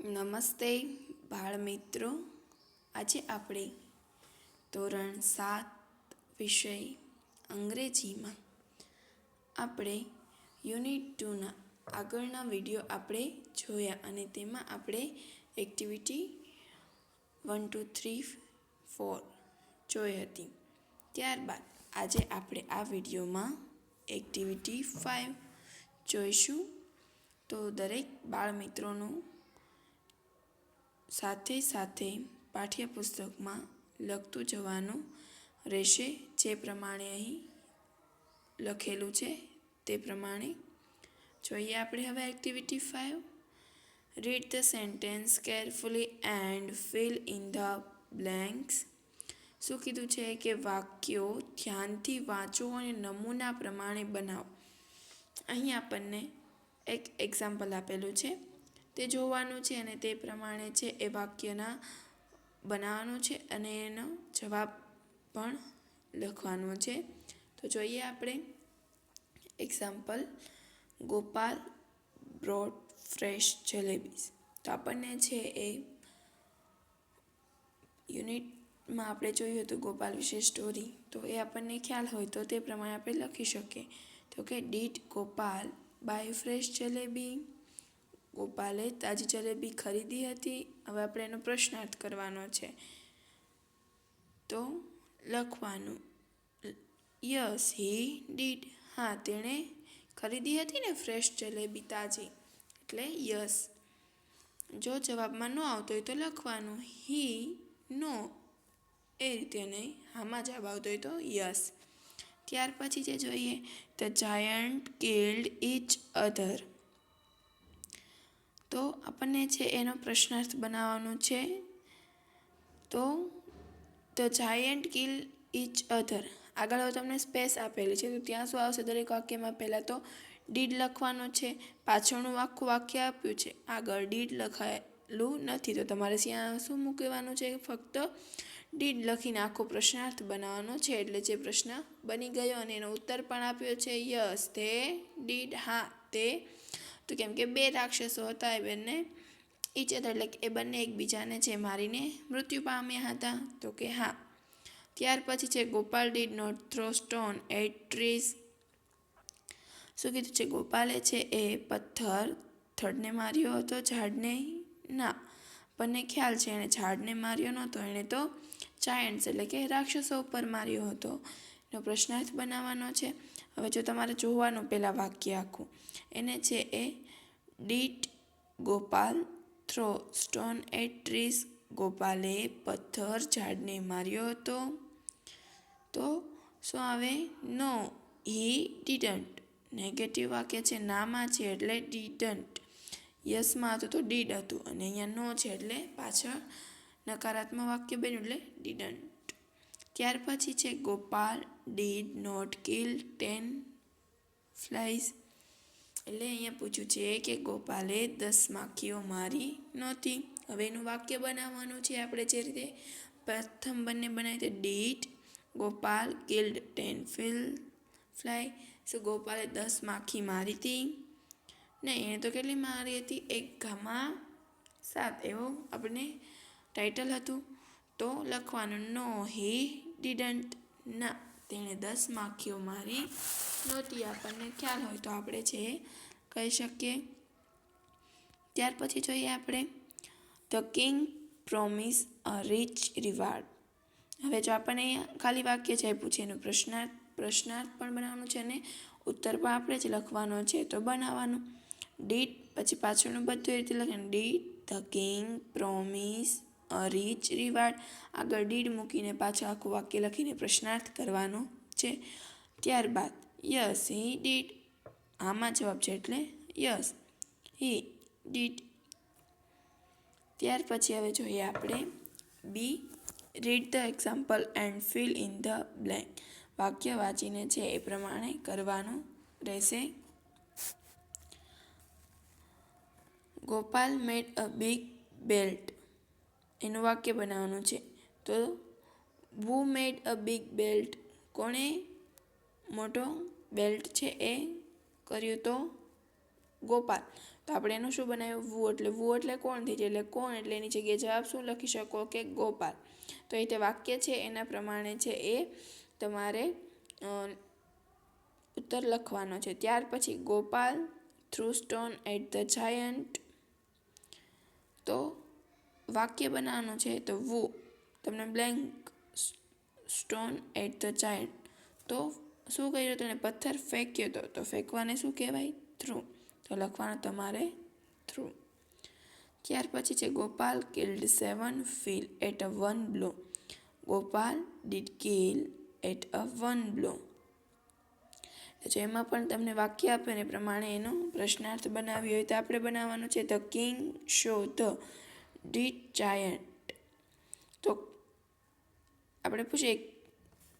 નમસ્તે બાળમિત્રો, આજે આપણે ધોરણ 7 વિષય અંગ્રેજીમાં આપણે યુનિટ 2ના આગળના વિડીયો આપણે જોયા અને તેમાં આપણે એક્ટિવિટી 1 2 3 4 જોઈ હતી. ત્યારબાદ આજે આપણે આ વિડીયોમાં એક્ટિવિટી 5 જોઈશું. તો દરેક બાળમિત્રોનું સાથે સાથે પાઠ્યપુસ્તકમાં લખતું જવાનું રહેશે. જે પ્રમાણે અહીં લખેલું છે તે પ્રમાણે જોઈએ આપણે હવે activity 5. Read the sentence carefully and fill in the blanks. શું કીધું છે કે વાક્યો ધ્યાનથી વાંચો અને નમૂના પ્રમાણે બનાવો. અહીં આપણને એક એક્ઝામ્પલ આપેલું છે, તે જોવાનું છે અને તે પ્રમાણે છે એ વાક્યના બનાવવાનું છે અને એનો જવાબ પણ લખવાનો છે. તો જોઈએ આપણે example. Gopal brought fresh jalebis. તો આપણને છે એ યુનિટમાં આપણે જોયું હતું ગોપાલ વિશે સ્ટોરી, તો એ આપણને ખ્યાલ હોય તો તે પ્રમાણે આપણે લખી શકીએ. તો કે did Gopal buy fresh jalebi. ગોપાલે તાજી જલેબી ખરીદી હતી. હવે આપણે એનો પ્રશ્નાર્થ કરવાનો છે. તો લખવાનું યસ હી ડીડ. હા, તેણે ખરીદી હતી ને ફ્રેશ જલેબી તાજી, એટલે યસ. જો જવાબમાં ન આવતો હોય તો લખવાનું હી નો, એ રીતે નહીં. હામાં જવાબ આવતો હોય તો યસ. ત્યાર પછી જે જોઈએ the giant killed each other. તો આપણને છે એનો પ્રશ્નાર્થ બનાવવાનો છે. તો the giant kill each other, આગળ તમને સ્પેસ આપેલી છે તો ત્યાં શું આવશે? દરેક વાક્યમાં પહેલાં તો ડીડ લખવાનો છે. પાછળનું આખું વાક્ય આપ્યું છે, આગળ ડીડ લખાયેલું નથી, તો તમારે ત્યાં શું મૂકવાનું છે? ફક્ત ડીડ લખીને આખો પ્રશ્નાર્થ બનાવવાનો છે. એટલે જે પ્રશ્ન બની ગયો અને એનો ઉત્તર પણ આપ્યો છે યસ તે ડીડ. હા, તે. તો કેમ કે બે રાક્ષસો હતા, એ બંને ઈચ અધર એટલે કે એ બંને એકબીજાને જે મારીને મૃત્યુ પામ્યા હતા. તો કે હા. ત્યાર પછી છે Gopal did not throw stone at trees. શું કીધું છે? ગોપાલે છે એ પથ્થર થડને માર્યો હતો, ઝાડને ના. આપણને ખ્યાલ છે એણે ઝાડને માર્યો નહોતો, એણે તો જાયન્ટ્સ એટલે કે રાક્ષસો ઉપર માર્યો હતો. એનો પ્રશ્નાર્થ બનાવવાનો છે. હવે જો તમારે જોવાનું પહેલાં વાક્ય આખું, એને છે એ did Gopal throw stone at trees. ગોપાલે પથ્થર ઝાડને માર્યો હતો. તો શું આવે? નો હી ડીડન્ટ. નેગેટિવ વાક્ય છે, નામાં છે એટલે ડીડન્ટ. યસમાં હતું તો ડીડ હતું અને અહીંયા નો છે એટલે પાછળ નકારાત્મક વાક્ય બન્યું એટલે ડીડન્ટ. ત્યાર પછી છે Gopal did not kill 10 flies. એટલે અહીંયા પૂછ્યું છે કે ગોપાલે 10 માખીઓ મારી નહોતી. હવે એનું વાક્ય બનાવવાનું છે આપણે જે રીતે પ્રથમ બંને બનાવી તે ડીડ ગોપાલ કિલ્ડ 10 ફ્લાય. શું ગોપાલે 10 માખી મારી હતી? નહીં, એને તો કેટલી મારી હતી? 1,7 એવું આપણે ટાઇટલ હતું. તો લખવાનું નો હી ડીડન્ટ. ના, તેણે 10 માખીઓ મારી નહોતી. આપણને ખ્યાલ હોય તો આપણે છે કહી શકીએ. ત્યાર પછી જોઈએ આપણે the king promise a rich reward. હવે જો આપણને ખાલી વાક્ય છે પૂછે એનું પ્રશ્નાર્થ પણ બનાવવાનું છે અને ઉત્તર પણ આપણે જ લખવાનો છે. તો બનાવવાનું ડીડ પછી પાછળનું બધું એ રીતે લખવાનું did the king promise a rich reward. આગળ ડીડ મૂકીને પાછળ આખું વાક્ય લખીને પ્રશ્નાર્થ કરવાનો છે. ત્યારબાદ યસ હી ડીડ. આમાં જવાબ છે એટલે યસ હી ડીડ. ત્યાર પછી હવે જોઈએ આપણે B. Read the example and fill in the blank. વાક્ય વાંચીને છે એ પ્રમાણે કરવાનું રહેશે. Gopal made a big belt. એનું વાક્ય બનાવવાનું છે. તો વુ મેડ અ બિગ બેલ્ટ. કોણે મોટો બેલ્ટ છે એ કર્યું? તો ગોપાલ. તો તો આપણે એનું શું બનાવ્યું? વુ એટલે કોણ થઈ જાય, એટલે કોણ એટલે એની જગ્યાએ જવાબ શું લખી શકો કે ગોપાલ. તો એ તે વાક્ય છે એના પ્રમાણે છે એ તમારે ઉત્તર લખવાનો છે. ત્યાર પછી Gopal threw stone at the giant. તો વાક્ય બનાવવાનું છે તો વુ તમને blank stone at the giant. તો શું કર્યું? તેને પથ્થર ફેંક્યો હતો, તો ફેંકવાને શું કહેવાય? થ્રુ. તો લખવાનું તમારે થ્રુ. ત્યાર પછી છે Gopal killed 7 feel at a 1 blow. Gopal did kill at a 1 blow. જો એમાં પણ તમને વાક્ય આપે ને પ્રમાણે એનો પ્રશ્નાર્થ બનાવ્યો હોય તો આપણે બનાવવાનું છે the king show the did giant. તો આપણે પૂછીએ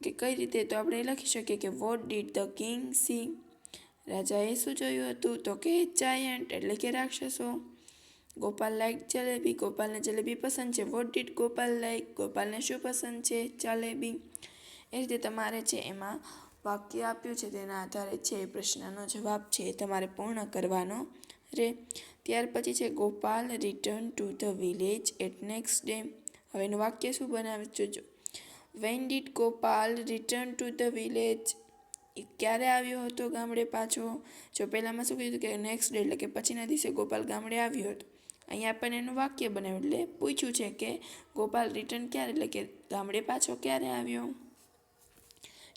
કે કઈ રીતે, તો આપણે લખી શકીએ કે what did the king C. રાજાએ શું જોયું હતું? તો કે જાયન્ટ એટલે કે રાક્ષસો. ગોપાલ લાઈક જલેબી. ગોપાલને જલેબી પસંદ છે. What did Gopal like. ગોપાલને શું પસંદ છે? જલેબી. એ રીતે તમારે છે એમાં વાક્ય આપ્યું છે તેના આધારે છે એ પ્રશ્નનો જવાબ છે એ તમારે પૂર્ણ કરવાનો રહે. ત્યાર પછી છે Gopal return to the village at next day. હવે એનું વાક્ય શું બનાવે જોજો. When did Gopal return to the village. એ ક્યારે આવ્યો હતો ગામડે પાછો? જો પહેલાંમાં શું કીધું કે નેક્સ્ટ ડે એટલે કે પછીના દિવસે ગોપાલ ગામડે આવ્યો હતો. અહીંયા પણ એનું વાક્ય બનાવ્યું એટલે પૂછ્યું છે કે ગોપાલ રિટર્ન ક્યારે એટલે કે ગામડે પાછો ક્યારે આવ્યો.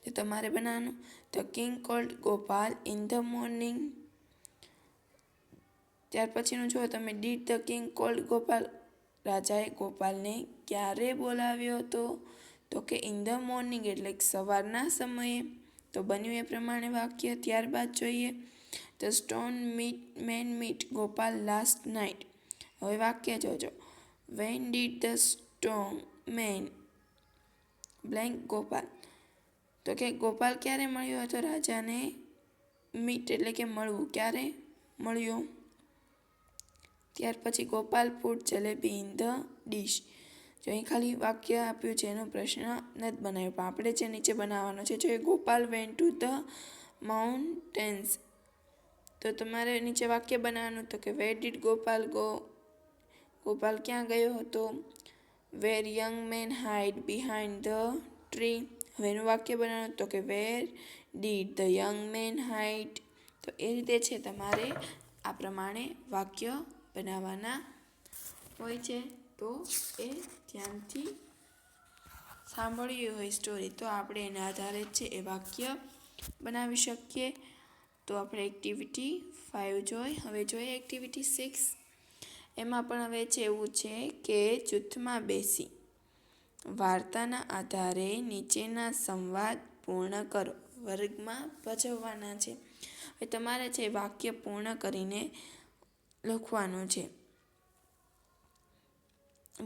તો તમારે બનાવવાનું the king cold Gopal in the morning. ત્યાર પછીનું જુઓ તમે did the king cold Gopal. રાજાએ ગોપાલને ક્યારે બોલાવ્યો હતો? તો કે ઇન ધ મોર્નિંગ એટલે સવારના સમયે. તો બન્યું એ પ્રમાણે વાક્ય. ત્યારબાદ જોઈએ the stone man meet Gopal last night. હવે વાક્ય જોજો. When did the stone man blank Gopal. તો કે ગોપાલ ક્યારે મળ્યો હતો રાજાને? મીટ એટલે કે મળવું. ક્યારે મળ્યો? ત્યાર પછી Gopal put jalebi in the dish. જો અહીં ખાલી વાક્ય આપ્યું છે એનો પ્રશ્ન નથી બનાવ્યો, પણ આપણે જે નીચે બનાવવાનો છે જો એ Gopal went to the mountains. તો તમારે નીચે વાક્ય બનાવવાનું તો કે where did Gopal go. Gopal ક્યાં ગયો હતો? Where young man hide behind the tree. હવે એનું વાક્ય બનાવવાનું તો કે where did the young man hide. તો એ રીતે છે તમારે આ પ્રમાણે વાક્ય બનાવવાના હોય છે. તો એ ધ્યાનથી સાંભળ્યું હોય સ્ટોરી તો આપણે એના આધારે છે એ વાક્ય બનાવી શકીએ. તો આપણે એક્ટિવિટી 5 જોઈ. હવે જોઈએ એક્ટિવિટી 6. એમાં પણ હવે છે એવું છે કે જૂથમાં બેસી વાર્તાના આધારે નીચેના સંવાદ પૂર્ણ કરો. વર્ગમાં ભજવવાના છે. હવે તમારે છે વાક્ય પૂર્ણ કરીને લખવાનું છે.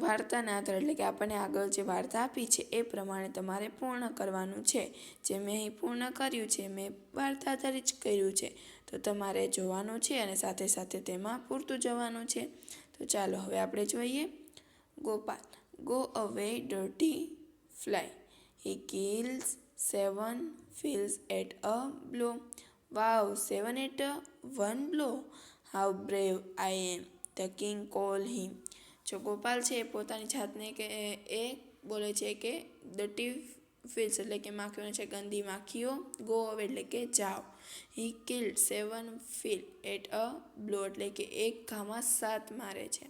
વાર્તાના આધારે એટલે કે આપણને આગળ જે વાર્તા આપી છે એ પ્રમાણે તમારે પૂર્ણ કરવાનું છે. જે મેં અહીં પૂર્ણ કર્યું છે મેં વાર્તા આધારિત જ કર્યું છે. તો તમારે જોવાનું છે અને સાથે સાથે તેમાં પૂરતું જવાનું છે. તો ચાલો હવે આપણે જોઈએ. Gopal go away dirty fly. He kills 7 feels at a blow. Wow 7 at 1 blow. How brave I am. The king call him. જો ગોપાલ છે એ પોતાની જાતને કે એ બોલે છે કે ડર્ટી ફીલ્સ એટલે કે માખીઓને છે ગંદી માખીઓ. ગો અવે એટલે કે જાઓ. He killed 7 feel at a blow એટલે કે એક ઘામાં 7 મારે છે.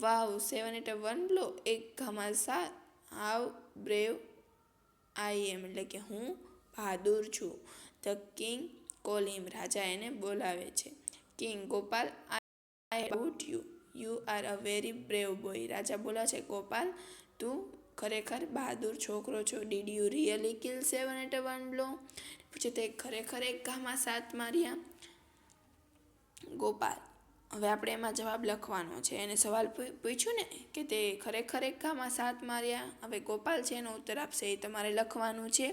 Wow 7 at 1 blow. એક ઘામાં 7. હાઉ બ્રેવ આઈ એમ એટલે કે હું બહાદુર છું. ધ કિંગ કોલ હિમ રાજા એને બોલાવે છે. King Gopal I about you. You are a very brave boy. રાજા બોલા છે ગોપાલ તું ખરેખર બહાદુર છોકરો છો. Did you really kill 7 at 1 blow. પૂછે તે ખરેખર એક ઘામાં 7 માર્યા? ગોપાલ. હવે આપણે એમાં જવાબ લખવાનો છે. એને સવાલ પૂછ્યું ને કે તે ખરેખર એક ઘામાં 7 માર્યા. હવે ગોપાલ છે એનો ઉત્તર આપશે એ તમારે લખવાનું છે.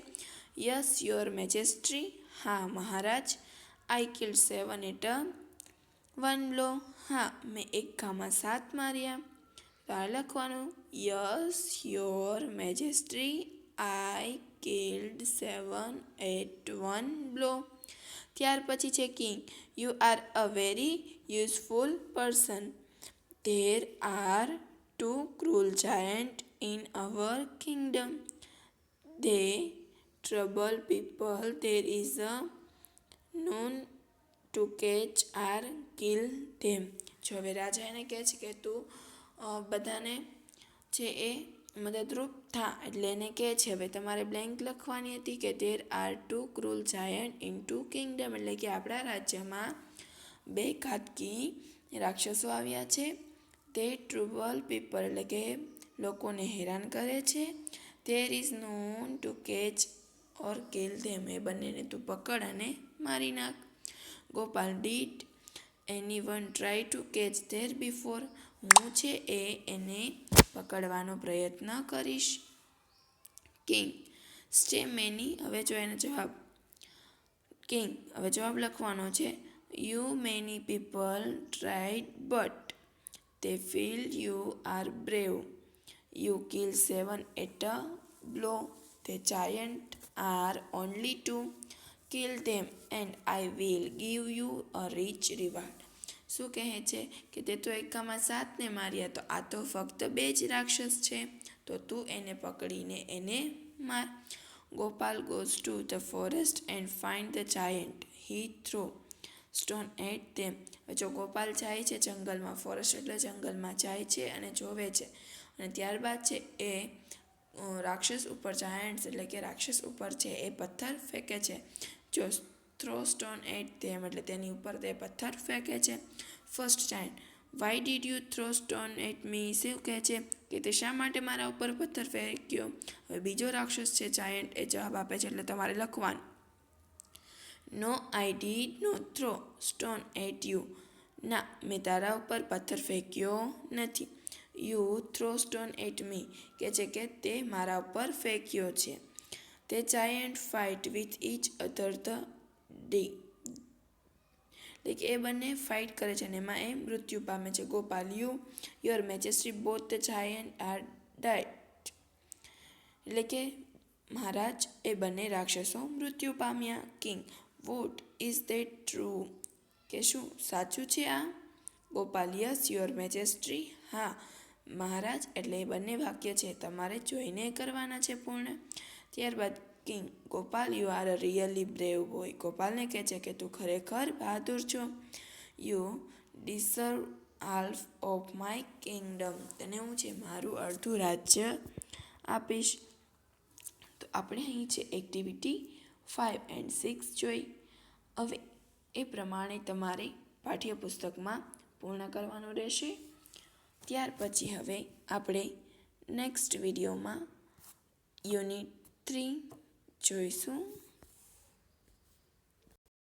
Yes your majesty. હા મહારાજ. I killed 7 at 1 blow. હા મેં એક ઘામાં 7 માર્યા. તારે લખવાનું yes your majesty. I killed 7 at 1 blow. ત્યાર પછી છે king. You are a very useful person. There are 2 cruel giants in our kingdom. They trouble people. There is a none to catch or kill them. જો હવે રાજા એને કહે છે કે તું બધાને છે એ મદદરૂપ થા, એટલે એને કહે છે હવે તમારે બ્લેન્ક લખવાની હતી કે there are 2 cruel giants in 2 kingdom, એટલે કે આપણા રાજ્યમાં 2 ઘાતકી રાક્ષસો આવ્યા છે. તે trouble people એટલે કે લોકોને હેરાન કરે છે. there is none to catch or kill them, એ બંનેને તું પકડ અને મારી નાખ. Gopal did anyone try to catch there before? હું છે એને પકડવાનો પ્રયત્ન કરીશ. કિંગ stay many, હવે જો એનો જવાબ કિંગ હવે જવાબ લખવાનો છે. you many people tried but they feel you are brave. you kill 7 at a blow. the giant are only 2. kill them and I will give you a rich reward. શું કહે છે કે તે તો એકામાં 7ને માર્યા, તો આ તો ફક્ત 2 જ રાક્ષસ છે, તો તું એને પકડીને એને માર. Gopal goes to the forest and find the giant. he throw stone at them. જો ગોપાલ જાય છે જંગલમાં, ફોરેસ્ટ એટલે જંગલમાં જાય છે અને જોવે છે, અને ત્યારબાદ છે એ રાક્ષસ ઉપર જાયન્ટ્સ એટલે કે રાક્ષસ ઉપર છે એ પથ્થર ફેંકે છે. જો થ્રો સ્ટોન એટ ધેમ એટલે તેની ઉપર તે પથ્થર ફેંકે છે. First giant why did you throw stone at me, શું કહે છે કે તે શા માટે મારા ઉપર પથ્થર ફેંક્યો. હવે બીજો રાક્ષસ છે જાયન્ટ, એ જવાબ આપે છે એટલે તમારે લખવાનું. No I did not throw stone at you, ના મેં તારા ઉપર પથ્થર ફેંક્યો નથી. You throw stone at me કે છે કે તે મારા ઉપર ફેંક્યો છે. તે giant fight with each other the day, એટલે કે એ બંને ફાઇટ કરે છે અને એમાં એ મૃત્યુ પામે છે. Gopal your majesty both the giant are died, એટલે કે મહારાજ એ બંને રાક્ષસો મૃત્યુ પામ્યા. King what is that true, કે શું સાચું છે આ. ગોપાલ યસ યોર મેજેસ્ટી, હા મહારાજ, એટલે એ બંને વાક્ય છે તમારે જોઈને કરવાના છે પૂર્ણ. ત્યારબાદ king Gopal you are a really brave boy, ગોપાલને કહે છે કે તું ખરેખર બહાદુર છો. You deserve half of my kingdom, તને હું છે મારું અડધું રાજ્ય આપીશ. તો આપણે અહીં છે એક્ટિવિટી 5 and 6 જોઈ. હવે એ પ્રમાણે તમારે પાઠ્યપુસ્તકમાં પૂર્ણ કરવાનું રહેશે. ત્યાર પછી હવે આપણે નેક્સ્ટ વિડીયોમાં યુનિટ 3 જોઈશું.